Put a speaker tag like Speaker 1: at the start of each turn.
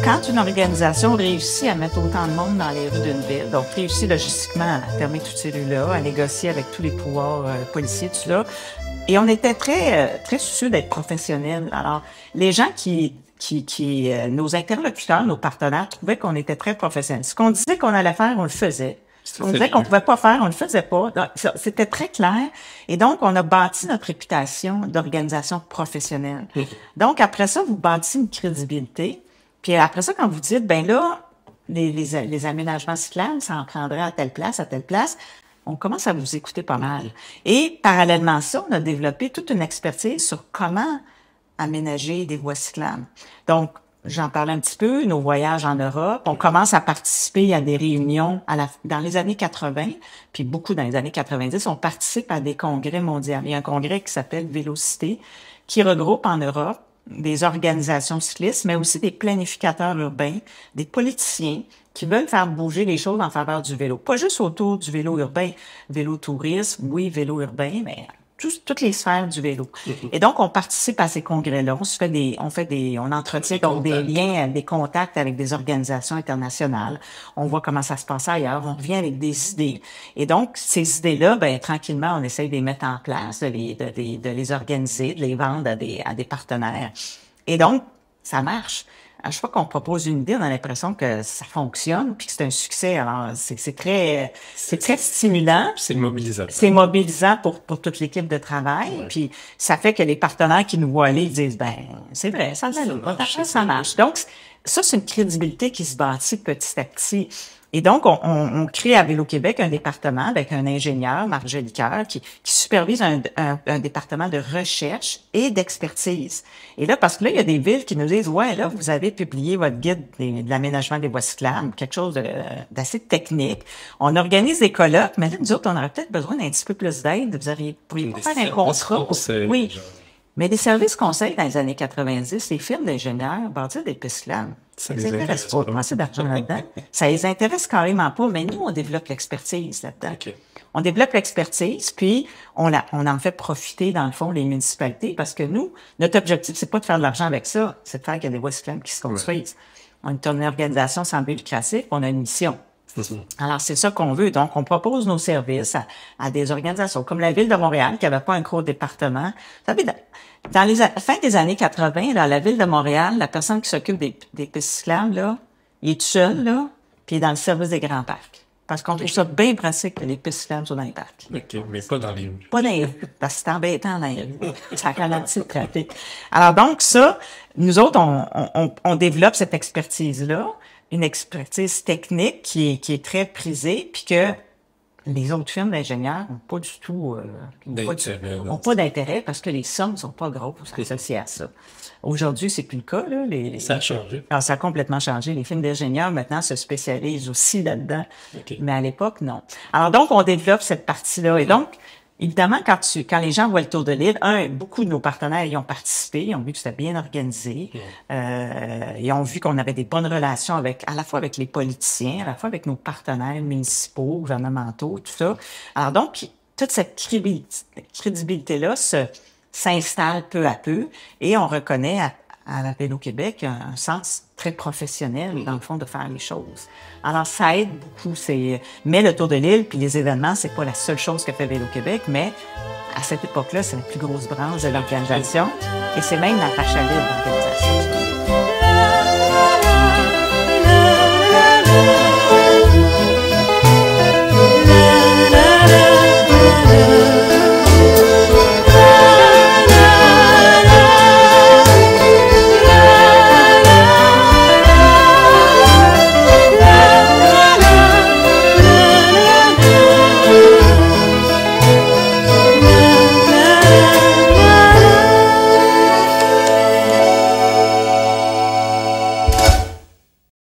Speaker 1: Quand une organisation réussit à mettre autant de monde dans les rues d'une ville, donc réussit logistiquement à fermer toutes ces rues-là, à négocier avec tous les pouvoirs policiers, tout ça, et on était très soucieux d'être professionnels. Alors, les gens nos interlocuteurs, nos partenaires, trouvaient qu'on était très professionnels. Ce qu'on disait qu'on allait faire, on le faisait. On disait qu'on pouvait pas faire, on le faisait pas. C'était très clair. Et donc, on a bâti notre réputation d'organisation professionnelle. Donc, après ça, vous bâtissez une crédibilité. Puis après ça, quand vous dites, ben là, les aménagements cyclables, ça en prendrait à telle place, on commence à vous écouter pas mal. Et parallèlement à ça, on a développé toute une expertise sur comment aménager des voies cyclables. Donc, j'en parlais un petit peu, nos voyages en Europe. On commence à participer à des réunions dans les années 80, puis beaucoup dans les années 90, on participe à des congrès mondiaux. Il y a un congrès qui s'appelle Vélocité, qui regroupe en Europe des organisations cyclistes, mais aussi des planificateurs urbains, des politiciens qui veulent faire bouger les choses en faveur du vélo. Pas juste autour du vélo urbain, vélo tourisme, oui, vélo urbain, mais toutes les sphères du vélo. Et donc, on participe à ces congrès-là. On entretient donc des liens, des contacts avec des organisations internationales. On voit comment ça se passe ailleurs. On revient avec des idées. Et donc, ces idées-là, tranquillement, on essaye de les mettre en place, de les organiser, de les vendre à des partenaires. Et donc, ça marche. À chaque fois qu'on propose une idée, on a l'impression que ça fonctionne puis que c'est un succès. Alors, c'est très stimulant. C'est mobilisant. C'est mobilisant pour toute l'équipe de travail. Ouais. Puis, ça fait que les partenaires qui nous voient aller disent, c'est vrai, ça marche. Donc, ça, c'est une crédibilité qui se bâtit petit à petit. Et donc, on crée à Vélo-Québec un département avec un ingénieur, Marc Jolicoeur, qui supervise un département de recherche et d'expertise. Et là, parce que là, il y a des villes qui nous disent, ouais, là, vous avez publié votre guide de l'aménagement des voies cyclables, quelque chose d'assez technique. On organise des colloques, mais là, nous autres, on aurait peut-être besoin d'un petit peu plus d'aide. Pourriez pas faire un contrat? Oui. Mais des services conseils dans les années 90, les firmes d'ingénieurs bâtissent des pistes cyclables. Ça les intéresse pas. Commencer d'argent là-dedans. Ça les intéresse carrément pas, mais nous, on développe l'expertise là-dedans. Okay. On développe l'expertise, puis on en fait profiter, dans le fond, les municipalités, parce que nous, notre objectif, c'est pas de faire de l'argent avec ça, c'est de faire qu'il y a des voies cyclables qui se construisent. Ouais. On est une organisation sans but lucratif, on a une mission. Alors, c'est ça qu'on veut. Donc, on propose nos services à des organisations comme la Ville de Montréal, qui n'avait pas un gros département. Vous savez, dans les fin des années 80, là, la Ville de Montréal, la personne qui s'occupe des pistes cyclables, là, il est tout seul, là, puis il est dans le service des grands parcs. Parce qu'on trouve ça bien pratique que les pistes cyclables soient dans les parcs.
Speaker 2: OK, mais pas dans les rues.
Speaker 1: Pas dans les rues, parce que c'est embêtant dans les rues. Ça ralentit le trafic. Alors donc, ça, nous autres, on développe cette expertise-là, une expertise technique qui est très prisée, puis que les autres firmes d'ingénieurs n'ont pas du tout pas d'intérêt parce que les sommes sont pas grosses associées à ça. Aujourd'hui, c'est plus le cas, là.
Speaker 2: Ça a changé.
Speaker 1: Alors, ça a complètement changé. Les firmes d'ingénieurs, maintenant, se spécialisent aussi là-dedans. Okay. Mais à l'époque, non. Alors, donc, on développe cette partie-là. Et donc, évidemment, quand les gens voient le Tour de l'île, beaucoup de nos partenaires y ont participé, ils ont vu que c'était bien organisé, ils ont vu qu'on avait des bonnes relations à la fois avec les politiciens, à la fois avec nos partenaires municipaux, gouvernementaux, tout ça. Alors donc, toute cette crédibilité-là s'installe peu à peu et on reconnaît à la Vélo-Québec un sens très professionnel, dans le fond, de faire les choses. Alors, ça aide beaucoup. Mais le Tour de l'île puis les événements, c'est pas la seule chose que fait Vélo-Québec, mais à cette époque-là, c'est la plus grosse branche de l'organisation et c'est même la tâche à l'île de l'organisation.